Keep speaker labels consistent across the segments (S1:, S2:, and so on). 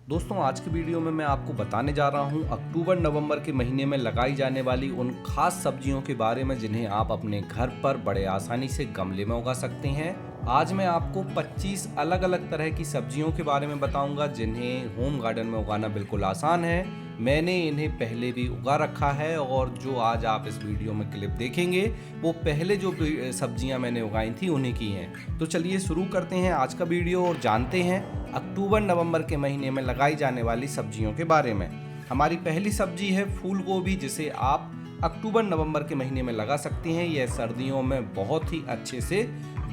S1: दोस्तों आज की वीडियो में मैं आपको बताने जा रहा हूं अक्टूबर नवंबर के महीने में लगाई जाने वाली उन खास सब्जियों के बारे में जिन्हें आप अपने घर पर बड़े आसानी से गमले में उगा सकते हैं। आज मैं आपको 25 अलग अलग तरह की सब्जियों के बारे में बताऊंगा जिन्हें होम गार्डन में उगाना बिल्कुल आसान है। मैंने इन्हें पहले भी उगा रखा है और जो आज आप इस वीडियो में क्लिप देखेंगे वो पहले जो सब्जियां मैंने उगाई थी उन्हीं की हैं। तो चलिए शुरू करते हैं आज का वीडियो और जानते हैं अक्टूबर नवंबर के महीने में लगाई जाने वाली सब्जियों के बारे में। हमारी पहली सब्जी है फूल गोभी, जिसे आप अक्टूबर नवंबर के महीने में लगा सकते हैं। यह सर्दियों में बहुत ही अच्छे से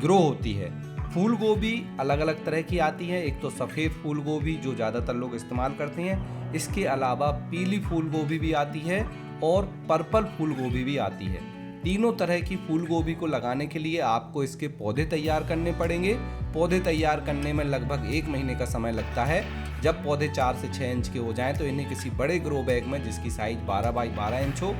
S1: ग्रो होती है। फूल गोभी अलग अलग तरह की आती है। एक तो सफ़ेद फूल गोभी जो ज़्यादातर लोग इस्तेमाल करते हैं, इसके अलावा पीली फूल गोभी भी आती है और पर्पल फूल गोभी भी आती है। तीनों तरह की फूल गोभी को लगाने के लिए आपको इसके पौधे तैयार करने पड़ेंगे। पौधे तैयार करने में लगभग 1 महीने का समय लगता है। जब पौधे 4 से 6 इंच के हो जाएं तो इन्हें किसी बड़े ग्रो बैग में, जिसकी साइज 12 बाई 12 इंच हो,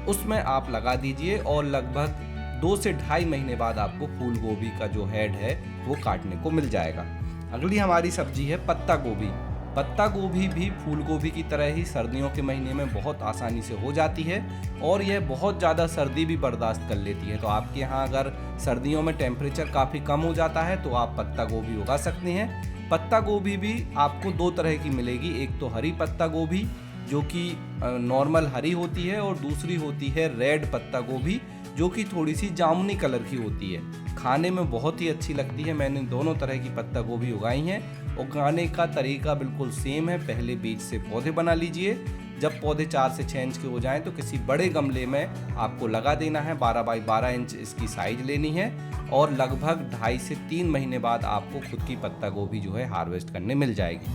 S1: उसमें आप लगा दीजिए और लगभग 2 से ढाई महीने बाद आपको फूल गोभी का जो हेड है वो काटने को मिल जाएगा। अगली हमारी सब्जी है पत्ता गोभी। पत्ता गोभी भी फूल गोभी की तरह ही सर्दियों के महीने में बहुत आसानी से हो जाती है और यह बहुत ज़्यादा सर्दी भी बर्दाश्त कर लेती है। तो आपके यहाँ अगर सर्दियों में टेम्परेचर काफ़ी कम हो जाता है तो आप पत्ता गोभी उगा सकते हैं। पत्ता गोभी भी आपको 2 तरह की मिलेगी। एक तो हरी पत्ता गोभी जो कि नॉर्मल हरी होती है और दूसरी होती है रेड पत्ता गोभी जो कि थोड़ी सी जामुनी कलर की होती है। खाने में बहुत ही अच्छी लगती है। मैंने दोनों तरह की पत्ता गोभी उगाई हैं। उगाने का तरीका बिल्कुल सेम है। पहले बीज से पौधे बना लीजिए। जब पौधे 4 से 6 इंच के हो जाएं तो किसी बड़े गमले में आपको लगा देना है। 12 बाई 12 इंच इसकी साइज लेनी है और लगभग 2.5 से 3 महीने बाद आपको खुद की पत्ता गोभी जो है हार्वेस्ट करने मिल जाएगी।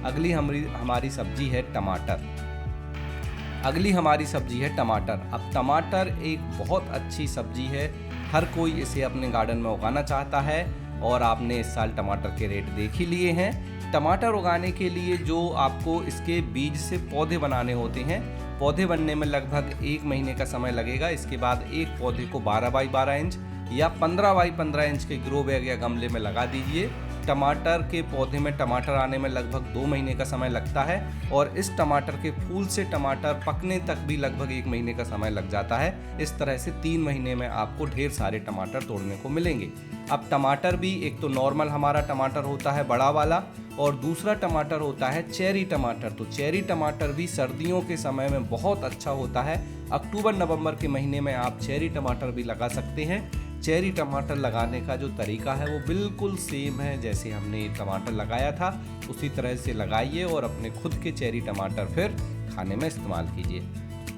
S1: अगली हमारी सब्जी है टमाटर। अब टमाटर एक बहुत अच्छी सब्जी है। हर कोई इसे अपने गार्डन में उगाना चाहता है और आपने इस साल टमाटर के रेट देख ही लिए हैं। टमाटर उगाने के लिए जो आपको इसके बीज से पौधे बनाने होते हैं, पौधे बनने में लगभग 1 महीने का समय लगेगा। इसके बाद एक पौधे को 12 बाई 12 इंच या 15 बाई 15 इंच के ग्रो बैग या गमले में लगा दीजिए। टमाटर के पौधे में टमाटर आने में लगभग 2 महीने का समय लगता है और इस टमाटर के फूल से टमाटर पकने तक भी लगभग 1 महीने का समय लग जाता है। इस तरह से 3 महीने में आपको ढेर सारे टमाटर तोड़ने को मिलेंगे। अब टमाटर भी एक तो नॉर्मल हमारा टमाटर होता है बड़ा वाला और दूसरा टमाटर होता है चेरी टमाटर। तो चेरी टमाटर भी सर्दियों के समय में बहुत अच्छा होता है। अक्टूबर नवंबर के महीने में आप चेरी टमाटर भी लगा सकते हैं। चेरी टमाटर लगाने का जो तरीका है वो बिल्कुल सेम है जैसे हमने टमाटर लगाया था, उसी तरह से लगाइए और अपने खुद के चेरी टमाटर फिर खाने में इस्तेमाल कीजिए।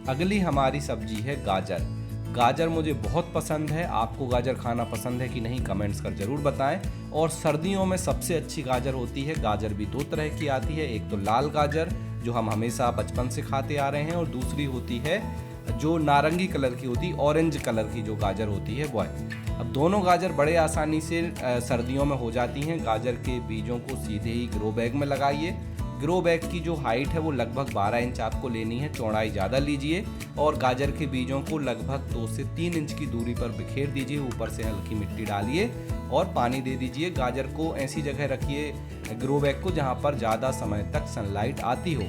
S1: अगली हमारी सब्जी है गाजर। गाजर मुझे बहुत पसंद है। आपको गाजर खाना पसंद है कि नहीं, कमेंट्स कर ज़रूर बताएं। और सर्दियों में सबसे अच्छी गाजर होती है। गाजर भी 2 तरह की आती है। एक तो लाल गाजर जो हम हमेशा बचपन से खाते आ रहे हैं और दूसरी होती है जो नारंगी कलर की होती, ऑरेंज कलर की जो गाजर होती है वो है। अब दोनों गाजर बड़े आसानी से सर्दियों में हो जाती हैं। गाजर के बीजों को सीधे ही ग्रो बैग में लगाइए। ग्रो बैग की जो हाइट है वो लगभग 12 इंच आपको लेनी है, चौड़ाई ज़्यादा लीजिए और गाजर के बीजों को लगभग 2 से 3 इंच की दूरी पर बिखेर दीजिए। ऊपर से हल्की मिट्टी डालिए और पानी दे दीजिए। गाजर को ऐसी जगह रखिए ग्रो बैग को जहाँ पर ज़्यादा समय तक सनलाइट आती हो।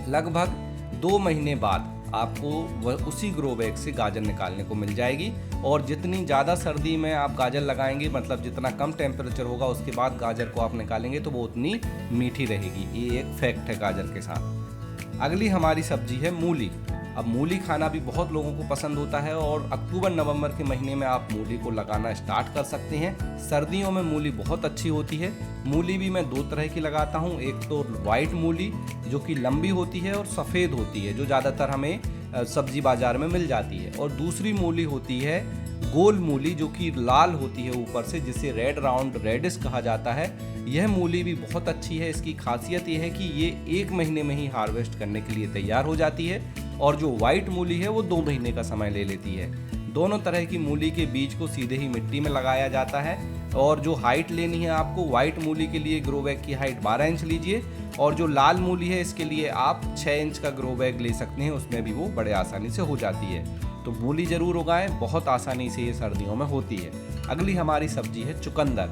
S1: लगभग 2 महीने बाद आपको वह उसी ग्रो बैग से गाजर निकालने को मिल जाएगी। और जितनी ज़्यादा सर्दी में आप गाजर लगाएंगे, मतलब जितना कम टेम्परेचर होगा उसके बाद गाजर को आप निकालेंगे तो वो उतनी मीठी रहेगी। ये एक फैक्ट है गाजर के साथ। अगली हमारी सब्जी है मूली। अब मूली खाना भी बहुत लोगों को पसंद होता है और अक्टूबर नवंबर के महीने में आप मूली को लगाना स्टार्ट कर सकते हैं। सर्दियों में मूली बहुत अच्छी होती है। मूली भी मैं 2 तरह की लगाता हूँ। एक तो वाइट मूली जो कि लंबी होती है और सफ़ेद होती है, जो ज़्यादातर हमें सब्जी बाज़ार में मिल जाती है। और दूसरी मूली होती है गोल मूली जो कि लाल होती है ऊपर से, जिसे रेड राउंड रेडिश कहा जाता है। यह मूली भी बहुत अच्छी है। इसकी खासियत यह है कि ये 1 महीने में ही हार्वेस्ट करने के लिए तैयार हो जाती है और जो वाइट मूली है वो 2 महीने का समय ले लेती है। दोनों तरह की मूली के बीज को सीधे ही मिट्टी में लगाया जाता है और जो हाइट लेनी है आपको, वाइट मूली के लिए ग्रो बैग की हाइट 12 इंच लीजिए और जो लाल मूली है इसके लिए आप 6 इंच का ग्रो बैग ले सकते हैं। उसमें भी वो बड़े आसानी से हो जाती है। तो मूली ज़रूर उगाएं, बहुत आसानी से ये सर्दियों में होती है। अगली हमारी सब्जी है चुकंदर।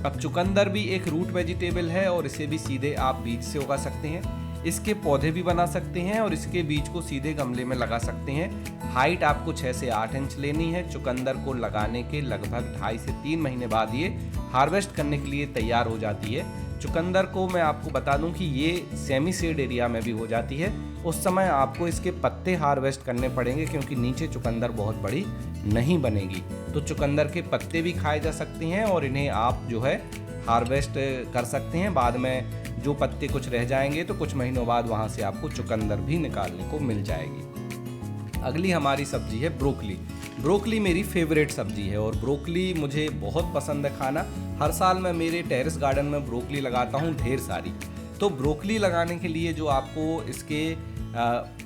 S1: अब चुकंदर भी एक रूट वेजिटेबल है और इसे भी सीधे आप बीज से उगा सकते हैं। इसके पौधे भी बना सकते हैं और इसके बीज को सीधे गमले में लगा सकते हैं। हाइट आपको 6 से 8 इंच लेनी है। चुकंदर को लगाने के लगभग 2.5 से 3 महीने बाद ये हार्वेस्ट करने के लिए तैयार हो जाती है। चुकंदर को मैं आपको बता दूं कि ये सेमी शेड एरिया में भी हो जाती है। उस समय आपको इसके पत्ते हार्वेस्ट करने पड़ेंगे क्योंकि नीचे चुकंदर बहुत बड़ी नहीं बनेगी। तो चुकंदर के पत्ते भी खाए जा सकते हैं और इन्हें आप जो है हार्वेस्ट कर सकते हैं। बाद में जो पत्ते कुछ रह जाएंगे तो कुछ महीनों बाद वहाँ से आपको चुकंदर भी निकालने को मिल जाएगी। अगली हमारी सब्जी है ब्रोकली। ब्रोकली मेरी फेवरेट सब्जी है और ब्रोकली मुझे बहुत पसंद है खाना। हर साल मैं मेरे टेरेस गार्डन में ब्रोकली लगाता हूँ ढेर सारी। तो ब्रोकली लगाने के लिए जो आपको इसके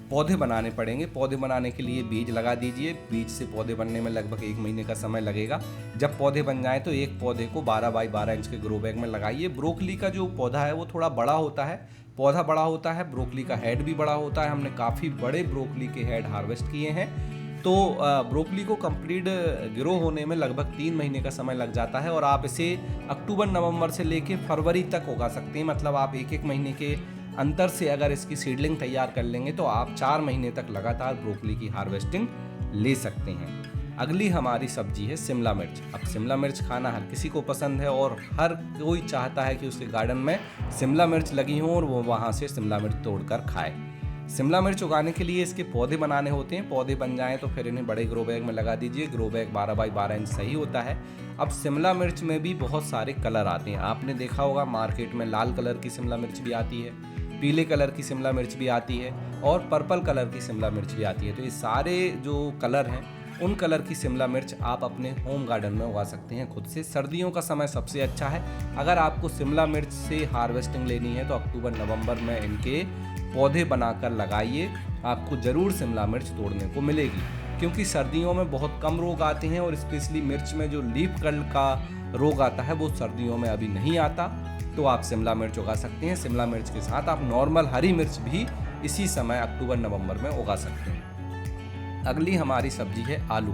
S1: पौधे बनाने पड़ेंगे। पौधे बनाने के लिए बीज लगा दीजिए। बीज से पौधे बनने में लगभग 1 महीने का समय लगेगा। जब पौधे बन जाएं तो एक पौधे को 12 बाई 12 इंच के ग्रो बैग में लगाइए। ब्रोकली का जो पौधा है वो थोड़ा बड़ा होता है, पौधा बड़ा होता है, ब्रोकली का हेड भी बड़ा होता है। हमने काफ़ी बड़े ब्रोकली के हेड हार्वेस्ट किए हैं। तो ब्रोकली को कंप्लीट ग्रो होने में लगभग 3 महीने का समय लग जाता है और आप इसे अक्टूबर नवंबर से लेके फरवरी तक उगा सकते हैं। मतलब आप 1-1 महीने के अंतर से अगर इसकी सीडलिंग तैयार कर लेंगे तो आप 4 महीने तक लगातार ब्रोकली की हार्वेस्टिंग ले सकते हैं। अगली हमारी सब्जी है शिमला मिर्च। अब शिमला मिर्च खाना हर किसी को पसंद है और हर कोई चाहता है कि उसके गार्डन में शिमला मिर्च लगी हो और वो वहाँ से शिमला मिर्च तोड़कर खाए। शिमला मिर्च उगाने के लिए इसके पौधे बनाने होते हैं। पौधे बन जाएं तो फिर इन्हें बड़े ग्रो बैग में लगा दीजिए। ग्रो बैग 12 बाई 12 इंच सही होता है। अब शिमला मिर्च में भी बहुत सारे कलर आते हैं। आपने देखा होगा मार्केट में लाल कलर की शिमला मिर्च भी आती है, पीले कलर की शिमला मिर्च भी आती है और पर्पल कलर की शिमला मिर्च भी आती है। तो ये सारे जो कलर हैं उन कलर की शिमला मिर्च आप अपने होम गार्डन में उगा सकते हैं खुद से। सर्दियों का समय सबसे अच्छा है। अगर आपको शिमला मिर्च से हार्वेस्टिंग लेनी है तो अक्टूबर नवंबर में इनके पौधे बनाकर लगाइए। आपको ज़रूर शिमला मिर्च तोड़ने को मिलेगी क्योंकि सर्दियों में बहुत कम रोग आते हैं और स्पेशली मिर्च में जो लीफ कर्ल का रोग आता है वो सर्दियों में अभी नहीं आता। तो आप शिमला मिर्च उगा सकते हैं। शिमला मिर्च के साथ आप नॉर्मल हरी मिर्च भी इसी समय अक्टूबर नवंबर में उगा सकते हैं। अगली हमारी सब्जी है आलू।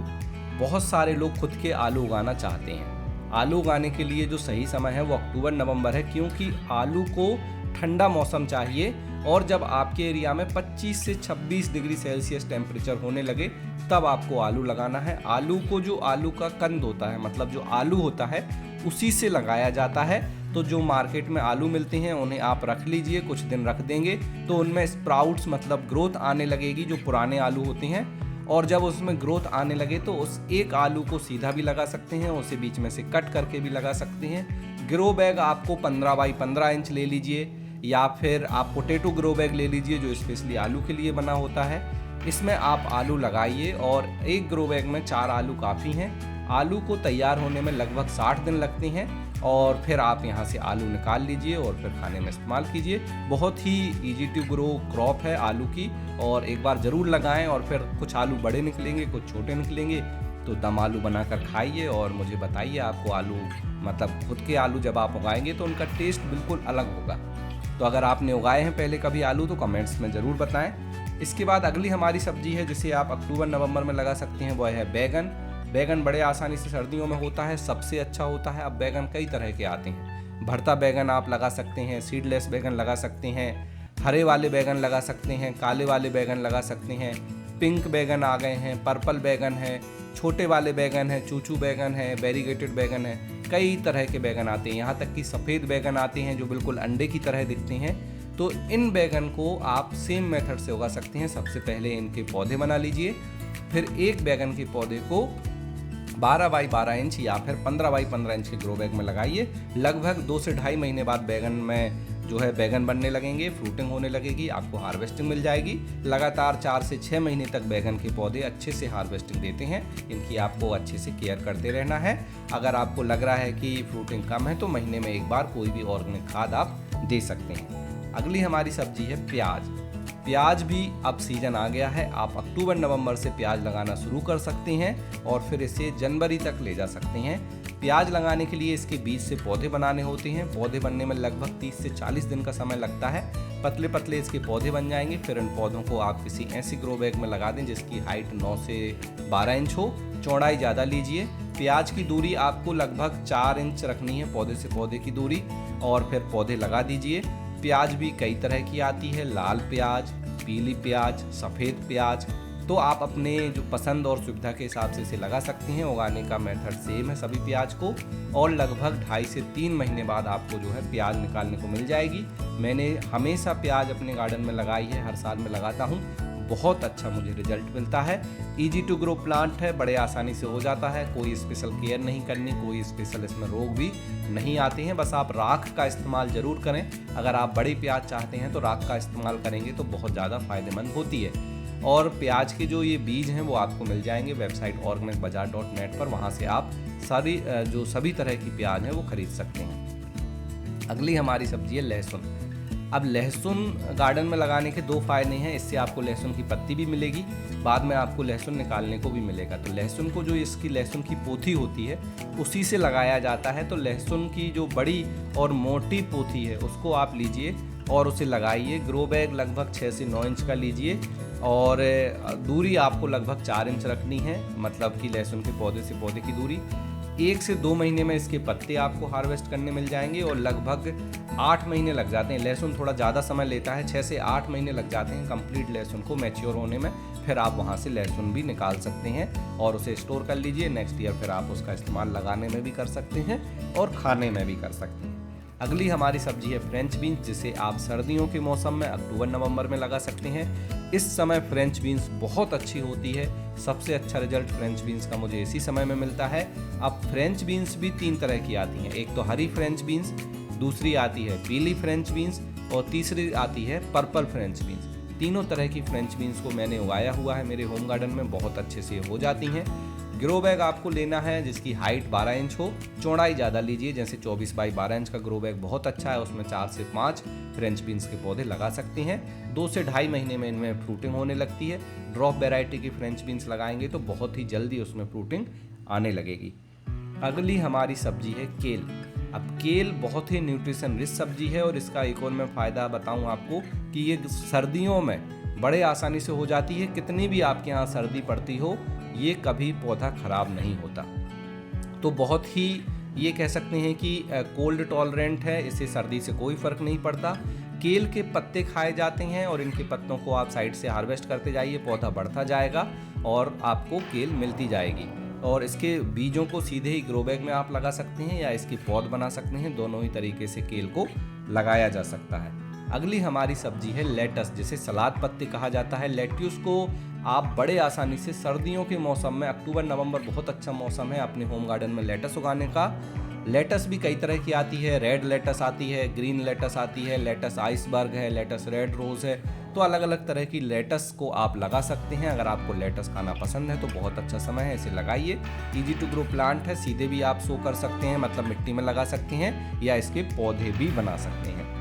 S1: बहुत सारे लोग खुद के आलू उगाना चाहते हैं। आलू उगाने के लिए जो सही समय है वो अक्टूबर नवंबर है क्योंकि आलू को ठंडा मौसम चाहिए और जब आपके एरिया में 25 से 26 डिग्री सेल्सियस टेम्परेचर होने लगे तब आपको आलू लगाना है। आलू को जो आलू का कंद होता है मतलब जो आलू होता है उसी से लगाया जाता है। तो जो मार्केट में आलू मिलते हैं उन्हें आप रख लीजिए, कुछ दिन रख देंगे तो उनमें स्प्राउट्स मतलब ग्रोथ आने लगेगी जो पुराने आलू होते हैं। और जब उसमें ग्रोथ आने लगे तो उस एक आलू को सीधा भी लगा सकते हैं, उसे बीच में से कट करके भी लगा सकते हैं। ग्रो बैग आपको 15 बाई 15 इंच ले लीजिए या फिर आप पोटैटो ग्रो बैग ले लीजिए जो स्पेशली आलू के लिए बना होता है। इसमें आप आलू लगाइए और एक ग्रो बैग में 4 आलू काफ़ी हैं। आलू को तैयार होने में लगभग 60 दिन लगते हैं और फिर आप यहाँ से आलू निकाल लीजिए और फिर खाने में इस्तेमाल कीजिए। बहुत ही इजी टू ग्रो क्रॉप है आलू की और एक बार ज़रूर लगाएं और फिर कुछ आलू बड़े निकलेंगे कुछ छोटे निकलेंगे तो दम आलू बनाकर खाइए और मुझे बताइए आपको आलू मतलब खुद के आलू जब आप उगाएंगे तो उनका टेस्ट बिल्कुल अलग होगा। तो अगर आपने उगाए हैं पहले कभी आलू तो कमेंट्स में ज़रूर बताएं। इसके बाद अगली हमारी सब्जी है जिसे आप अक्टूबर नवंबर में लगा सकते हैं, वह है बैगन। बैगन बड़े आसानी से सर्दियों में होता है, सबसे अच्छा होता है। अब बैगन कई तरह के आते हैं। भरता बैगन आप लगा सकते हैं, सीडलेस बैगन लगा सकते हैं, हरे वाले बैगन लगा सकते हैं, काले वाले बैगन लगा सकते हैं, पिंक बैगन आ गए हैं, पर्पल बैगन है, छोटे वाले बैगन है, चूचू बैगन है, वेरीगेटेड बैगन है, कई तरह के बैगन आते हैं। यहाँ तक कि सफ़ेद बैगन आते हैं जो बिल्कुल अंडे की तरह दिखते हैं। तो इन बैगन को आप सेम मेथड से उगा सकते हैं। सबसे पहले इनके पौधे बना लीजिए, फिर एक बैगन के पौधे को 12 बाई 12 इंच या फिर 15 बाई 15 इंच के ग्रो बैग में लगाइए। लगभग 2 से ढाई महीने बाद बैगन में जो है बैगन बनने लगेंगे, फ्रूटिंग होने लगेगी, आपको हार्वेस्टिंग मिल जाएगी। लगातार 4 से 6 महीने तक बैगन के पौधे अच्छे से हार्वेस्टिंग देते हैं। इनकी आपको अच्छे से केयर करते रहना है। अगर आपको लग रहा है कि फ्रूटिंग कम है तो महीने में एक बार कोई भी ऑर्गेनिक खाद आप दे सकते हैं। अगली हमारी सब्जी है प्याज। प्याज भी अब सीजन आ गया है। आप अक्टूबर नवंबर से प्याज लगाना शुरू कर सकते हैं और फिर इसे जनवरी तक ले जा सकते हैं। प्याज लगाने के लिए इसके बीज से पौधे बनाने होते हैं। पौधे बनने में लगभग 30 से 40 दिन का समय लगता है। पतले पतले इसके पौधे बन जाएंगे। फिर इन पौधों को आप किसी ऐसी ग्रो बैग में लगा दें जिसकी हाइट 9 से 12 इंच हो। चौड़ाई ज़्यादा लीजिए प्याज की दूरी आपको लगभग 4 इंच रखनी है, पौधे से पौधे की दूरी, और फिर पौधे लगा दीजिए। प्याज भी कई तरह की आती है, लाल प्याज, पीली प्याज, सफ़ेद प्याज, तो आप अपने जो पसंद और सुविधा के हिसाब से इसे लगा सकते हैं। उगाने का मेथड सेम है सभी प्याज को, और लगभग 2.5 से 3 महीने बाद आपको जो है प्याज निकालने को मिल जाएगी। मैंने हमेशा प्याज अपने गार्डन में लगाई है, हर साल मैं लगाता हूँ, बहुत अच्छा मुझे रिजल्ट मिलता है। ईजी टू ग्रो प्लांट है, बड़े आसानी से हो जाता है, कोई स्पेशल केयर नहीं करनी, कोई स्पेशल इसमें रोग भी नहीं आते हैं। बस आप राख का इस्तेमाल ज़रूर करें। अगर आप बड़ी प्याज चाहते हैं तो राख का इस्तेमाल करेंगे तो बहुत ज़्यादा फ़ायदेमंद होती है। और प्याज के जो ये बीज हैं वो आपको मिल जाएंगे वेबसाइट organicbazaar.net पर, वहाँ से आप सभी तरह की प्याज है वो खरीद सकते हैं। अगली हमारी सब्जी है लहसुन। अब लहसुन गार्डन में लगाने के 2 फ़ायदे हैं। इससे आपको लहसुन की पत्ती भी मिलेगी, बाद में आपको लहसुन निकालने को भी मिलेगा। तो लहसुन को जो इसकी लहसुन की पोथी होती है उसी से लगाया जाता है। तो लहसुन की जो बड़ी और मोटी पोथी है उसको आप लीजिए और उसे लगाइए। ग्रो बैग लगभग 6 से 9 इंच का लीजिए, और दूरी आपको लगभग 4 इंच रखनी है, मतलब कि लहसुन के पौधे से पौधे की दूरी। 1 से 2 महीने में इसके पत्ते आपको हार्वेस्ट करने मिल जाएंगे, और लगभग 8 महीने लग जाते हैं। लहसुन थोड़ा ज़्यादा समय लेता है, 6 से 8 महीने लग जाते हैं कंप्लीट लहसुन को मैच्योर होने में। फिर आप वहाँ से लहसुन भी निकाल सकते हैं और उसे स्टोर कर लीजिए। नेक्स्ट ईयर फिर आप उसका इस्तेमाल लगाने में भी कर सकते हैं और खाने में भी कर सकते हैं। अगली हमारी सब्जी है फ्रेंच बीन्स, जिसे आप सर्दियों के मौसम में अक्टूबर-नवंबर में लगा सकते हैं। इस समय फ्रेंच बीन्स बहुत अच्छी होती है। सबसे अच्छा रिजल्ट फ्रेंच बीन्स का मुझे इसी समय में मिलता है। अब फ्रेंच बीन्स भी 3 तरह की आती हैं। एक तो हरी फ्रेंच बीन्स, दूसरी आती है पीली फ्रेंच बीन्स, और तीसरी आती है पर्पल फ्रेंच बीन्स। तीनों तरह की फ्रेंच बीन्स को मैंने उगाया हुआ है मेरे होम गार्डन में, बहुत अच्छे से हो जाती हैं। ग्रो बैग आपको लेना है जिसकी हाइट 12 इंच हो, चौड़ाई ज़्यादा लीजिए, जैसे 24 बाई 12 इंच का ग्रो बैग बहुत अच्छा है। उसमें 4 से 5 फ्रेंच बीन्स के पौधे लगा सकते हैं। 2 से 2.5 महीने में इनमें फ्रूटिंग होने लगती है। ड्रॉप वैरायटी की फ्रेंच बीन्स लगाएंगे तो बहुत ही जल्दी उसमें फ्रूटिंग आने लगेगी। अगली हमारी सब्जी है केल। अब केल बहुत ही न्यूट्रिशन रिच सब्जी है, और इसका एक और मैं फ़ायदा बताऊं आपको कि ये सर्दियों में बड़े आसानी से हो जाती है। कितनी भी आपके यहाँ सर्दी पड़ती हो, ये कभी पौधा ख़राब नहीं होता। तो बहुत ही ये कह सकते हैं कि कोल्ड टॉलरेंट है, इससे सर्दी से कोई फ़र्क नहीं पड़ता। केल के पत्ते खाए जाते हैं, और इनके पत्तों को आप साइड से हार्वेस्ट करते जाइए, पौधा बढ़ता जाएगा और आपको केल मिलती जाएगी। और इसके बीजों को सीधे ही ग्रो बैग में आप लगा सकते हैं या इसकी पौध बना सकते हैं। दोनों ही तरीके से केल को लगाया जा सकता है। अगली हमारी सब्जी है लेटस, जिसे सलाद पत्ते कहा जाता है। लेट्यूस को आप बड़े आसानी से सर्दियों के मौसम में, अक्टूबर-नवंबर बहुत अच्छा मौसम है अपने होम गार्डन में लेटस उगाने का। लेटस भी कई तरह की आती है, रेड लेटस आती है, ग्रीन लेटस आती है, लेटस आइसबर्ग है, लेटस रेड रोज़ है। तो अलग अलग तरह की लेटस को आप लगा सकते हैं। अगर आपको लेटस खाना पसंद है तो बहुत अच्छा समय है, इसे लगाइए। ईजी टू ग्रो प्लांट है, सीधे भी आप सो कर सकते हैं, मतलब मिट्टी में लगा सकते हैं, या इसके पौधे भी बना सकते हैं।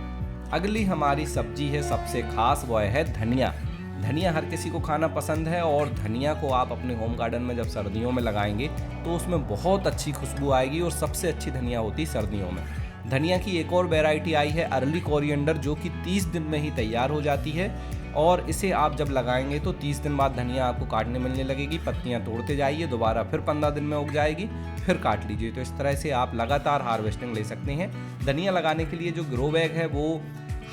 S1: अगली हमारी सब्जी है सबसे खास, वह है धनिया। धनिया हर किसी को खाना पसंद है, और धनिया को आप अपने होम गार्डन में जब सर्दियों में लगाएंगे तो उसमें बहुत अच्छी खुशबू आएगी, और सबसे अच्छी धनिया होती सर्दियों में। धनिया की एक और वैरायटी आई है अर्ली कोरिएंडर, जो कि 30 दिन में ही तैयार हो जाती है, और इसे आप जब लगाएंगे तो 30 दिन बाद धनिया आपको काटने मिलने लगेगी। पत्तियां तोड़ते जाइए, दोबारा फिर 15 दिन में उग जाएगी, फिर काट लीजिए। तो इस तरह से आप लगातार हार्वेस्टिंग ले सकते हैं। धनिया लगाने के लिए जो ग्रो बैग है वो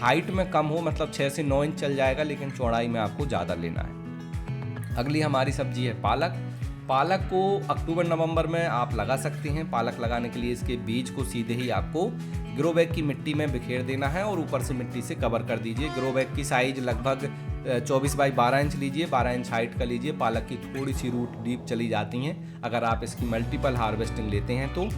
S1: हाइट में कम हो, मतलब 6 से 9 इंच चल जाएगा, लेकिन चौड़ाई में आपको ज़्यादा लेना है। अगली हमारी सब्जी है पालक। पालक को अक्टूबर-नवंबर में आप लगा सकते हैं। पालक लगाने के लिए इसके बीज को सीधे ही आपको ग्रो बैग की मिट्टी में बिखेर देना है, और ऊपर से मिट्टी से कवर कर दीजिए। ग्रो बैग की साइज़ लगभग 24 बाई 12 इंच लीजिए, 12 इंच हाइट का लीजिए। पालक की थोड़ी सी रूट डीप चली जाती हैं अगर आप इसकी मल्टीपल हार्वेस्टिंग लेते हैं तो,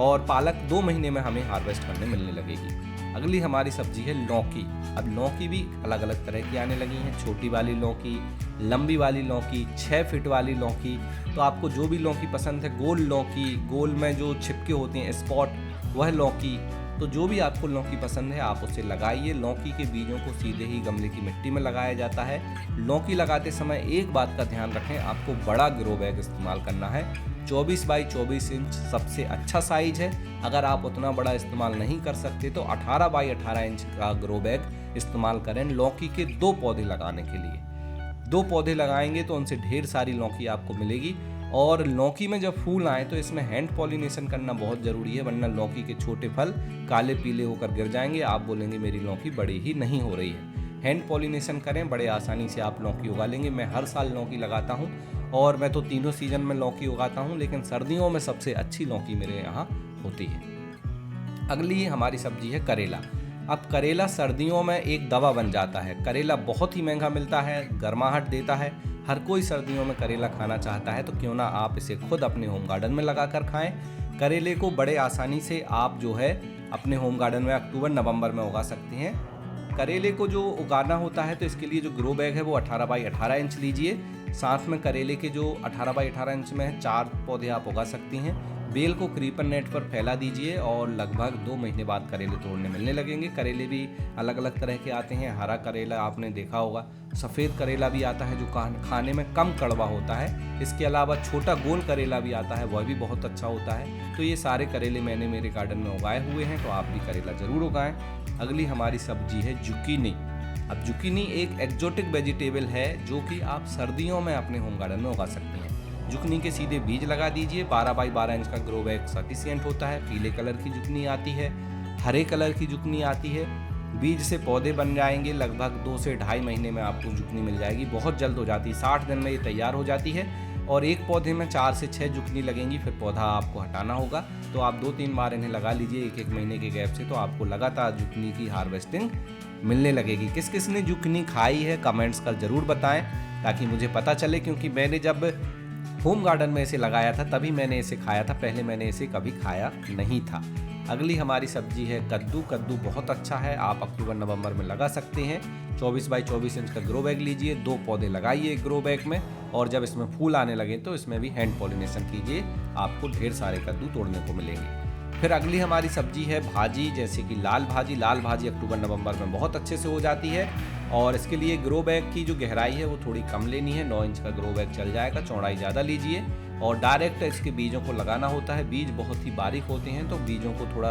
S1: और पालक 2 महीने में हमें हार्वेस्ट करने मिलने लगेगी। अगली हमारी सब्जी है लौकी। अब लौकी भी अलग अलग तरह की आने लगी हैं, छोटी वाली लौकी, लंबी वाली लौकी, 6 फीट वाली लौकी। तो आपको जो भी लौकी पसंद है, गोल लौकी, गोल में जो छिपके होते हैं स्पॉट, वह लौकी, तो जो भी आपको लौकी पसंद है आप उसे लगाइए। लौकी के बीजों को सीधे ही गमले की मिट्टी में लगाया जाता है। लौकी लगाते समय एक बात का ध्यान रखें, आपको बड़ा ग्रो बैग इस्तेमाल करना है। 24 बाई 24 इंच सबसे अच्छा साइज है। अगर आप उतना बड़ा इस्तेमाल नहीं कर सकते तो 18 बाई 18 इंच का ग्रो बैग इस्तेमाल करें लौकी के 2 पौधे लगाने के लिए। 2 पौधे लगाएंगे तो उनसे ढेर सारी लौकी आपको मिलेगी, और लौकी में जब फूल आए तो इसमें हैंड पॉलिनेशन करना बहुत ज़रूरी है, वरना लौकी के छोटे फल काले पीले होकर गिर जाएंगे, आप बोलेंगे मेरी लौकी बड़ी ही नहीं हो रही है। हैंड पॉलिनेशन करें, बड़े आसानी से आप लौकी उगा लेंगे। मैं हर साल लौकी लगाता हूँ और मैं तो तीनों सीजन में लौकी उगाता हूँ, लेकिन सर्दियों में सबसे अच्छी लौकी मेरे यहाँ होती है। अगली हमारी सब्जी है करेला। अब करेला सर्दियों में एक दवा बन जाता है। करेला बहुत ही महंगा मिलता है, गर्माहट देता है, हर कोई सर्दियों में करेला खाना चाहता है, तो क्यों ना आप इसे खुद अपने होम गार्डन में लगा कर खाएँ। करेले को बड़े आसानी से आप जो है अपने होम गार्डन में अक्टूबर नवंबर में उगा सकते हैं। करेले को जो उगाना होता है तो इसके लिए जो ग्रो बैग है वो 18 बाई 18 इंच लीजिए। साथ में करेले के जो 18 बाई 18 इंच में है 4 पौधे आप उगा सकती हैं। बेल को क्रीपर नेट पर फैला दीजिए और लगभग 2 महीने बाद करेले तोड़ने मिलने लगेंगे। करेले भी अलग अलग तरह के आते हैं। हरा करेला आपने देखा होगा, सफ़ेद करेला भी आता है जो खाने में कम कड़वा होता है। इसके अलावा छोटा गोल करेला भी आता है, वह भी बहुत अच्छा होता है। तो ये सारे करेले मैंने मेरे गार्डन में उगाए हुए हैं, तो आप भी करेला ज़रूर उगाएं। अगली हमारी सब्जी है जुकीनी। अब जुकीनी एक एक्जोटिक वेजिटेबल है जो कि आप सर्दियों में अपने होम गार्डन में उगा सकते हैं। जुकनी के सीधे बीज लगा दीजिए। 12 बाई 12 इंच का ग्रो बैग सफिशिएंट होता है। पीले कलर की जुकनी आती है, हरे कलर की जुकनी आती है। बीज से पौधे बन जाएंगे, लगभग 2 से 2.5 महीने में आपको जुकनी मिल जाएगी। बहुत जल्द हो जाती है, 60 दिन में ये तैयार हो जाती है और एक पौधे में 4 से 6 जुकनी लगेंगी। फिर पौधा आपको हटाना होगा, तो आप 2-3 बार इन्हें लगा लीजिए 1-1 महीने के गैप से, तो आपको लगातार जुकनी की हार्वेस्टिंग मिलने लगेगी। किस किस ने जुकनी खाई है कमेंट्स कर ज़रूर बताएं, ताकि मुझे पता चले, क्योंकि मैंने जब होम गार्डन में इसे लगाया था तभी मैंने इसे खाया था, पहले मैंने इसे कभी खाया नहीं था। अगली हमारी सब्जी है कद्दू। कद्दू बहुत अच्छा है, आप अक्टूबर नवंबर में लगा सकते हैं। 24 बाई 24 इंच का ग्रो बैग लीजिए, 2 पौधे लगाइए एक ग्रो बैग में, और जब इसमें फूल आने लगे तो इसमें भी हैंड पॉलिनेशन कीजिए, आपको ढेर सारे कद्दू तोड़ने को मिलेंगे। फिर अगली हमारी सब्जी है भाजी, जैसे कि लाल भाजी। लाल भाजी अक्टूबर नवंबर में बहुत अच्छे से हो जाती है और इसके लिए ग्रो बैग की जो गहराई है वो थोड़ी कम लेनी है। 9 इंच का ग्रो बैग चल जाएगा, चौड़ाई ज़्यादा लीजिए और डायरेक्ट इसके बीजों को लगाना होता है। बीज बहुत ही बारीक होते हैं, तो बीजों को थोड़ा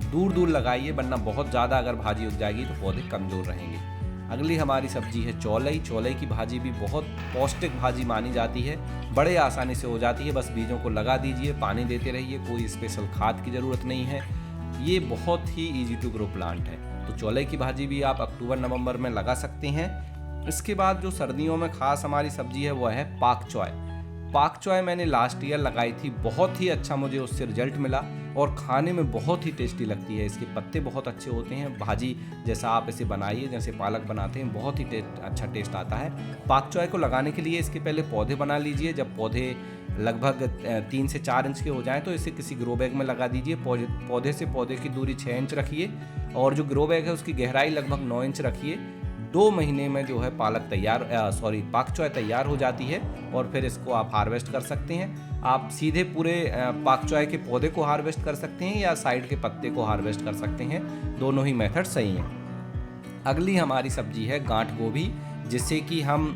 S1: दूर दूर लगाइए, वरना बहुत ज़्यादा अगर भाजी उग जाएगी तो पौधे कमज़ोर रहेंगे। अगली हमारी सब्जी है चौलई। चौलई की भाजी भी बहुत पौष्टिक भाजी मानी जाती है, बड़े आसानी से हो जाती है। बस बीजों को लगा दीजिए, पानी देते रहिए, कोई स्पेशल खाद की ज़रूरत नहीं है। ये बहुत ही इजी टू ग्रो प्लांट है, तो चौलई की भाजी भी आप अक्टूबर नवंबर में लगा सकते हैं। इसके बाद जो सर्दियों में खास हमारी सब्जी है वह है पाक चॉय। पाक चॉय मैंने लास्ट ईयर लगाई थी, बहुत ही अच्छा मुझे उससे रिजल्ट मिला और खाने में बहुत ही टेस्टी लगती है। इसके पत्ते बहुत अच्छे होते हैं, भाजी जैसा आप इसे बनाइए, जैसे पालक बनाते हैं, बहुत ही अच्छा टेस्ट आता है। पाक चॉय को लगाने के लिए इसके पहले पौधे बना लीजिए। जब पौधे लगभग 3 से 4 इंच के हो जाएं तो इसे किसी ग्रो बैग में लगा दीजिए। पौधे से पौधे की दूरी 6 इंच रखिए और जो ग्रो बैग है उसकी गहराई लगभग 9 इंच रखिए। 2 महीने में जो है पाक चॉय तैयार हो जाती है और फिर इसको आप हार्वेस्ट कर सकते हैं। आप सीधे पूरे पाक चॉय के पौधे को हार्वेस्ट कर सकते हैं या साइड के पत्ते को हार्वेस्ट कर सकते हैं, दोनों ही मेथड सही हैं। अगली हमारी सब्जी है गांठ गोभी, जिसे कि हम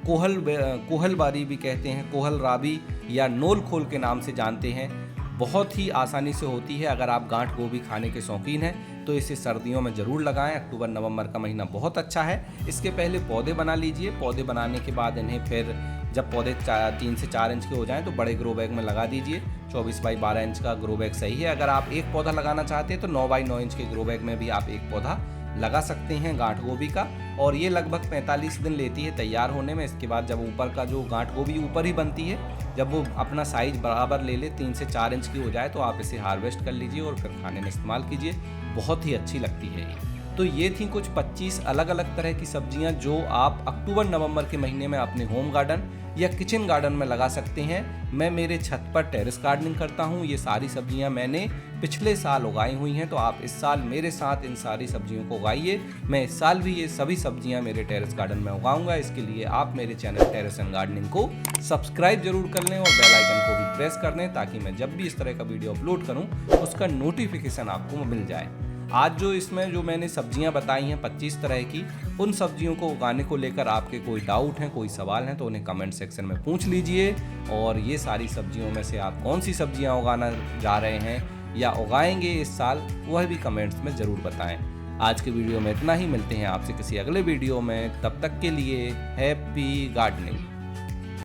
S1: कोहल बारी भी कहते हैं, कोहल राबी या नोल खोल के नाम से जानते हैं। बहुत ही आसानी से होती है। अगर आप गांठ गोभी खाने के शौकीन हैं तो इसे सर्दियों में ज़रूर लगाएं। अक्टूबर नवंबर का महीना बहुत अच्छा है। इसके पहले पौधे बना लीजिए। पौधे बनाने के बाद इन्हें फिर जब पौधे 3 से 4 इंच के हो जाएं तो बड़े ग्रो बैग में लगा दीजिए। 24 बाई 12 इंच का ग्रो बैग सही है। अगर आप एक पौधा लगाना चाहते हैं तो 9 बाई 9 इंच के ग्रो बैग में भी आप एक पौधा लगा सकते हैं गांठ गोभी का, और ये लगभग 45 दिन लेती है तैयार होने में। इसके बाद जब ऊपर का जो गांठ गोभी ऊपर ही बनती है, जब वो अपना साइज बराबर ले ले 3 से 4 इंच की हो जाए तो आप इसे हार्वेस्ट कर लीजिए और फिर खाने में इस्तेमाल कीजिए। बहुत ही अच्छी लगती है ये। तो ये थी कुछ 25 अलग अलग तरह की सब्जियां जो आप अक्टूबर नवंबर के महीने में अपने होम गार्डन या किचन गार्डन में लगा सकते हैं। मैं मेरे छत पर टेरेस गार्डनिंग करता हूँ। ये सारी सब्जियां मैंने पिछले साल उगाई हुई हैं, तो आप इस साल मेरे साथ इन सारी सब्जियों को उगाइए। मैं इस साल भी ये सभी सब्जियां मेरे टेरेस गार्डन में उगाऊंगा। इसके लिए आप मेरे चैनल टेरेस एंड गार्डनिंग को सब्सक्राइब जरूर कर लें और बेल आइकन को भी प्रेस कर लें, ताकि मैं जब भी इस तरह का वीडियो अपलोड करूँ उसका नोटिफिकेशन आपको मिल जाए। आज जो मैंने सब्जियां बताई हैं 25 तरह की, उन सब्जियों को उगाने को लेकर आपके कोई डाउट हैं, कोई सवाल हैं, तो उन्हें कमेंट सेक्शन में पूछ लीजिए। और ये सारी सब्जियों में से आप कौन सी सब्जियां उगाना जा रहे हैं या उगाएंगे इस साल, वह भी कमेंट्स में ज़रूर बताएं। आज के वीडियो में इतना ही। मिलते हैं आपसे किसी अगले वीडियो में, तब तक के लिए हैप्पी गार्डनिंग।